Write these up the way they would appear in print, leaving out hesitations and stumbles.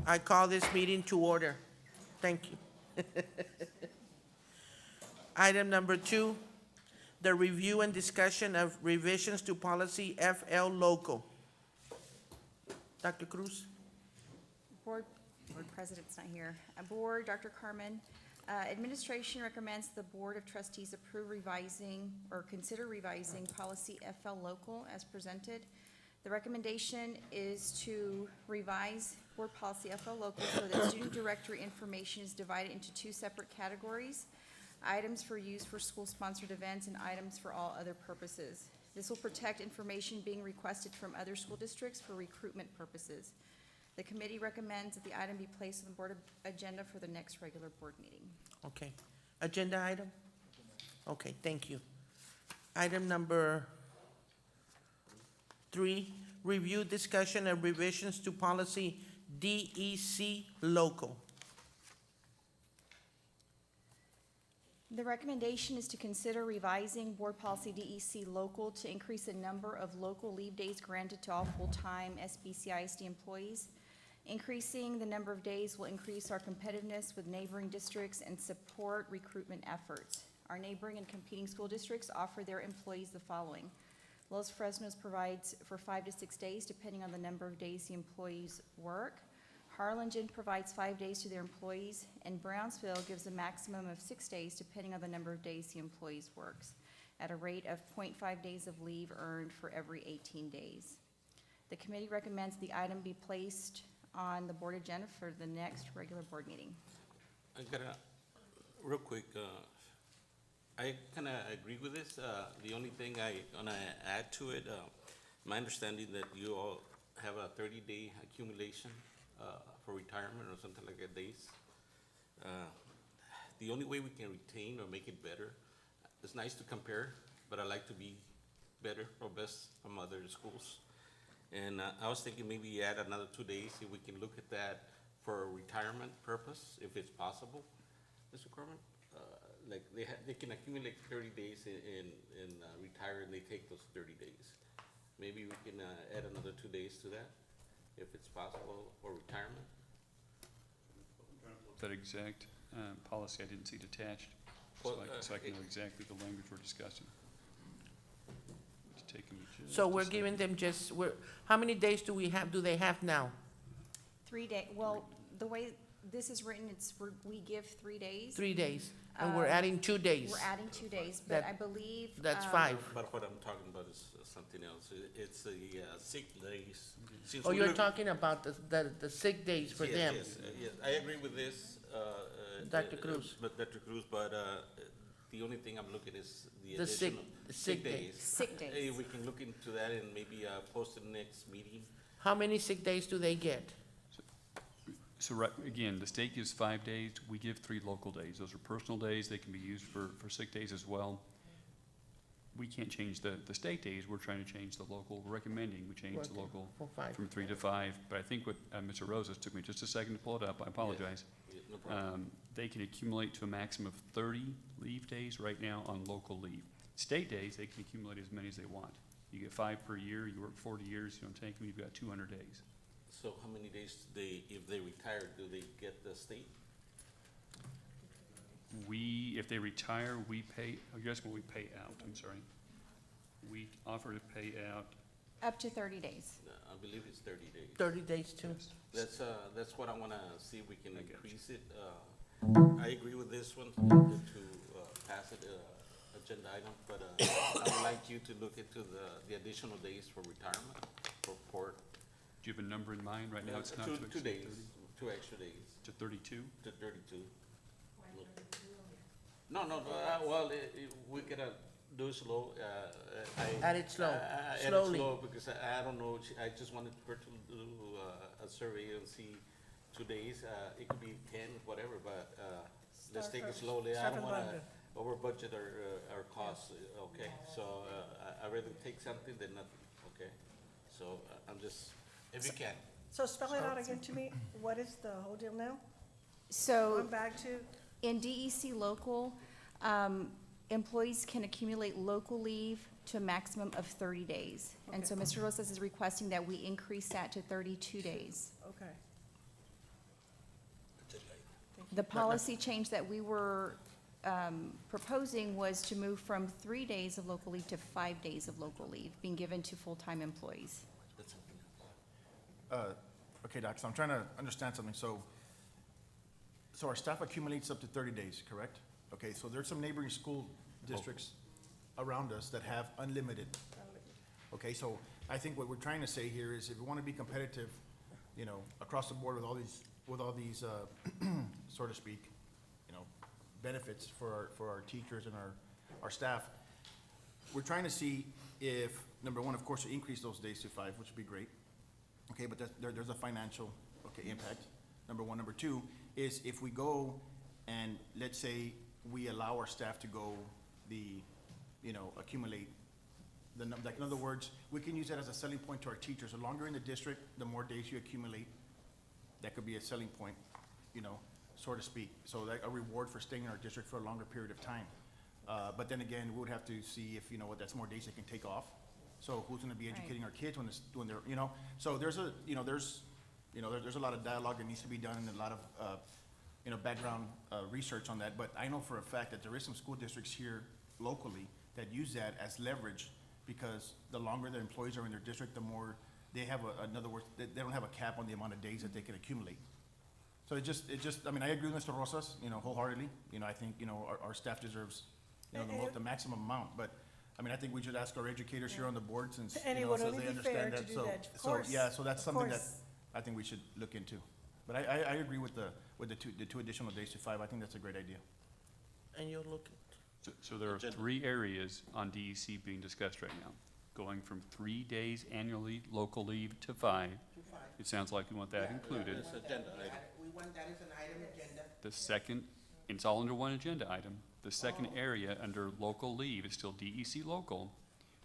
I call this meeting to order. Thank you. Item number 2, the review and discussion of revisions to policy FL local. Dr. Cruz? Board President's not here. Board, Dr. Carmen, Administration recommends the Board of Trustees approve revising or consider revising policy FL local as presented. The recommendation is to revise board policy FL local so that student directory information is divided into 2 separate categories: items for use for school-sponsored events and items for all other purposes. This will protect information being requested from other school districts for recruitment purposes. The committee recommends that the item be placed on the board agenda for the next regular board meeting. Okay. Agenda item? Okay, thank you. Item number 3, review, discussion, and revisions to policy DEC local. The recommendation is to consider revising board policy DEC local to increase the number of local leave days granted to all full-time SBCISD employees. Increasing the number of days will increase our competitiveness with neighboring districts and support recruitment efforts. Our neighboring and competing school districts offer their employees the following. Los Fresnos provides for 5 to 6 days, depending on the number of days the employees work. Harlingen provides 5 days to their employees, and Brownsville gives a maximum of 6 days, depending on the number of days the employees works, at a rate of 0.5 days of leave earned for every 18 days. The committee recommends the item be placed on the board agenda for the next regular board meeting. I gotta, real quick, I kinda agree with this. The only thing I wanna add to it, my understanding that you all have a 30-day accumulation for retirement or something like that days. The only way we can retain or make it better, it's nice to compare, but I like to be better or best from other schools. And I was thinking maybe add another 2 days, if we can look at that for a retirement purpose, if it's possible, Mr. Corman. Like they can accumulate 30 days and retire, and they take those 30 days. Maybe we can add another 2 days to that, if it's possible for retirement. That exact policy I didn't see detached, Well, so I can know exactly the language we're discussing. It's taking me just So a we're second. giving them how many days do they have now? 3 days, well, the way this is written, we give 3 days. 3 days, and we're Um, adding 2 days. We're adding 2 days, but That- I believe. That's um, 5. But what I'm talking about is something else. It's the sick days. Since Oh, we you're look- talking about the sick days for Yes, them? Yes, yes, I agree with this. Dr. Cruz. But Dr. Cruz, but the only thing I'm looking is the The sick- additional. the sick days. Sick days. Hey, we can look into that and maybe post the next meeting. How many sick days do they get? So right, again, the state gives 5 days, we give 3 local days. Those are personal days, they can be used for sick days as well. We can't change the state days, we're trying to change the local, we're recommending we change the Okay, local for 5. from 3 to 5. But I think what Mr. Rosas, took me just a second to pull it up, I apologize. Yeah, no problem. They can accumulate to a maximum of 30 leave days right now on local leave. State days, they can accumulate as many as they want. You get 5 per year, you work 40 years, you don't take them, you've got 200 days. So how many days if they retire, do they get the state? If they retire, we pay, you're asking what we pay out, I'm sorry. We offer to pay out, Up to 30 days. I believe it's 30 days. 30 days too? That's what I wanna see if we can I got you. increase it. I agree with this one, to pass it, agenda item, but I would like you to look into the additional days for retirement, for do you have a number in mind? Right now, it's not to two exceed days, 30 2 extra days, to 32? to 32. No, well, we gotta do it slow, Add it slow, add it slowly. slow, because I don't know, I just wanted her to do a survey and see 2 days, it could be 10, whatever, but let's take it slowly. I don't wanna over budget our costs, okay? So I rather take something than nothing, okay? So I'm just, if you can. So spell it out again to me. What is the whole deal now? So Going back to, in DEC local, employees can accumulate local leave to a maximum of 30 days. And so Mr. Rosas is requesting that we increase that to 32 days. okay. The policy change that we were proposing was to move from 3 days of local leave to 5 days of local leave being given to full-time employees. That's something else. Okay, Doc, so I'm trying to understand something. So our staff accumulates up to 30 days, correct? Okay, so there's some neighboring school districts around us that have unlimited. Okay, so I think what we're trying to say here is if we want to be competitive, you know, across the board with all these, so to speak, you know, benefits for our teachers and our staff, we're trying to see if, number one, of course, to increase those days to 5, which would be great. Okay, but there's a financial, okay, impact, number one. Number two is if we go and, let's say, we allow our staff to go accumulate like, in other words, we can use that as a selling point to our teachers. The longer in the district, the more days you accumulate, that could be a selling point, you know, so to speak. So like a reward for staying in our district for a longer period of time. But then again, we would have to see if, that's more days they can take off. So who's gonna be educating our kids when they're, so there's a lot of dialogue that needs to be done and a lot of, background, research on that. But I know for a fact that there is some school districts here locally that use that as leverage because the longer the employees are in their district, the more they have in other words, they don't have a cap on the amount of days that they can accumulate. So I agree with Mr. Rosas, wholeheartedly. I think, our staff deserves, the maximum amount. But, I think we should ask our educators here on the board since, And it would so only they be fair understand to that. do So, that, of so, course. yeah, so that's Of something that course. I think we should look into. But I agree with the two additional days to 5. I think that's a great idea. And you'll look, So there are Agenda. 3 areas on DEC being discussed right now, going from 3 days annually local leave to 5. It sounds like we want that included. It's agenda item. we want that as an item agenda. The second, it's all under one agenda item. The second area under local leave is still DEC local.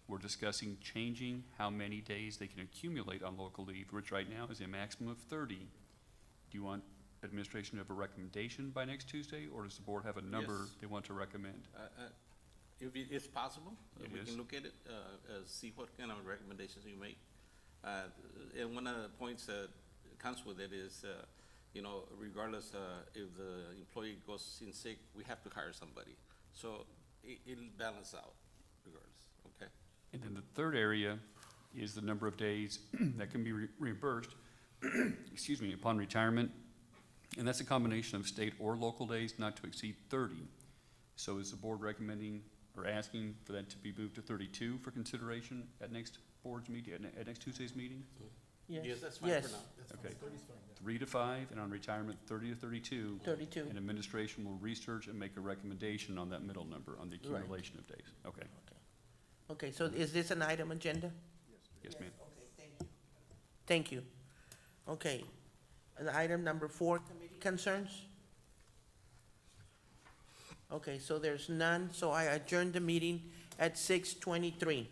We're discussing changing how many days they can accumulate on local leave, which right now is a maximum of 30. Do you want administration to have a recommendation by next Tuesday, or does the board have a number Yes. they want to recommend? If it's possible, It we is. can look at it, see what kind of recommendations you make. And one of the points that comes with it is, regardless, if the employee goes in sick, we have to hire somebody. So it'll balance out regardless, okay? And then the third area is the number of days that can be reimbursed, excuse me, upon retirement. And that's a combination of state or local days not to exceed 30. So is the board recommending or asking for that to be moved to 32 for consideration at next board's meeting, at next Tuesday's meeting? Yes, that's fine for Yes. now. Okay. 3 to 5, and on retirement, 30 to 32. 32. And administration will research and make a recommendation on that middle number, on the accumulation of days. Okay, Okay, so is this an item agenda? yes, ma'am. Okay, thank you. Thank you. Okay, and item number 4, committee concerns? Okay, so there's none, so I adjourn the meeting at 6:23.